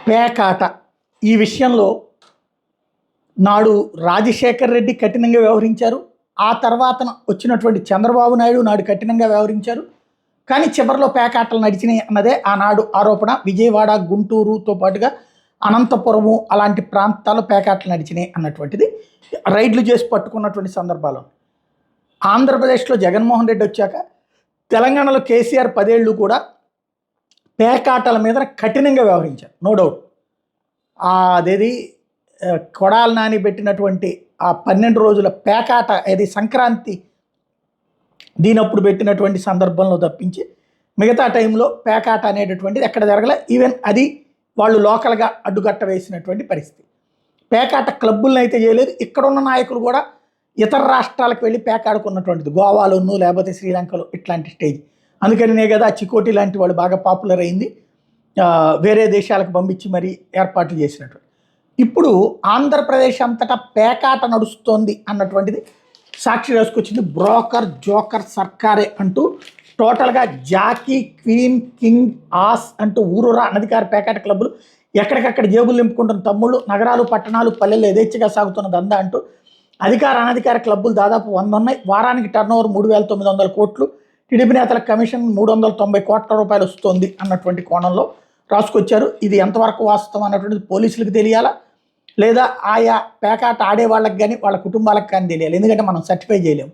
పేకాట ఈ విషయంలో నాడు రాజశేఖర్ రెడ్డి కఠినంగా వ్యవహరించారు. ఆ తర్వాత వచ్చినటువంటి చంద్రబాబు నాయుడు నాడు కఠినంగా వ్యవహరించారు. కానీ చివరిలో పేకాటలు నడిచినాయి అన్నదే ఆనాడు ఆరోపణ. విజయవాడ, గుంటూరుతో పాటుగా అనంతపురము అలాంటి ప్రాంతాల్లో పేకాటలు నడిచినాయి అన్నటువంటిది రైడ్లు చేసి పట్టుకున్నటువంటి సందర్భాలు. ఆంధ్రప్రదేశ్లో జగన్మోహన్ రెడ్డి వచ్చాక తెలంగాణలో కేసీఆర్ 10 ఏళ్ళు కూడా పేకాటల మీద కఠినంగా వ్యవహరించారు. No doubt. అదేది కొడాలి నాని పెట్టినటువంటి ఆ 12 రోజుల పేకాట అది సంక్రాంతి దీనప్పుడు పెట్టినటువంటి సందర్భంలో తప్పించి మిగతా టైంలో పేకాట అనేటటువంటిది ఎక్కడ జరగలే. ఈవెన్ అది వాళ్ళు లోకల్గా అడ్డుకట్ట వేసినటువంటి పరిస్థితి. పేకాట క్లబ్బులను అయితే చేయలేదు. ఇక్కడున్న నాయకులు కూడా ఇతర రాష్ట్రాలకు వెళ్ళి పేకాడుకున్నటువంటిది, గోవాలోనూ లేకపోతే శ్రీలంకలో ఇట్లాంటి స్టేజ్. అందుకనినే కదా చికోటి లాంటి వాళ్ళు బాగా పాపులర్ అయింది, వేరే దేశాలకు పంపించి మరీ ఏర్పాట్లు చేసినటువంటి. ఇప్పుడు ఆంధ్రప్రదేశ్ అంతటా పేకాట నడుస్తోంది అన్నటువంటిది సాక్షి రాసుకొచ్చింది. బ్రోకర్, జోకర్, సర్కారే అంటూ టోటల్గా జాకీ, క్వీన్, కింగ్, ఆస్ అంటూ ఊరూరా అనధికార పేకాట క్లబ్బులు ఎక్కడికక్కడ జేబులు నింపుకుంటున్న తమ్ముళ్ళు, నగరాలు, పట్టణాలు, పల్లెల్లో యథేచ్ఛగా సాగుతున్న దందా అంటూ అధికార అనధికార క్లబ్బులు దాదాపు 100 ఉన్నాయి. వారానికి టర్నోవర్ 3,900 కోట్లు, టీడీపీ నేతల కమిషన్ 390 కోట్ల రూపాయలు వస్తుంది అన్నటువంటి కోణంలో రాసుకొచ్చారు. ఇది ఎంతవరకు వాస్తవం అన్నటువంటిది పోలీసులకు తెలియాలా, లేదా ఆయా పేకాట ఆడే వాళ్ళకి కానీ వాళ్ళ కుటుంబాలకు కానీ తెలియాలి. ఎందుకంటే మనం సర్టిఫై చేయలేము.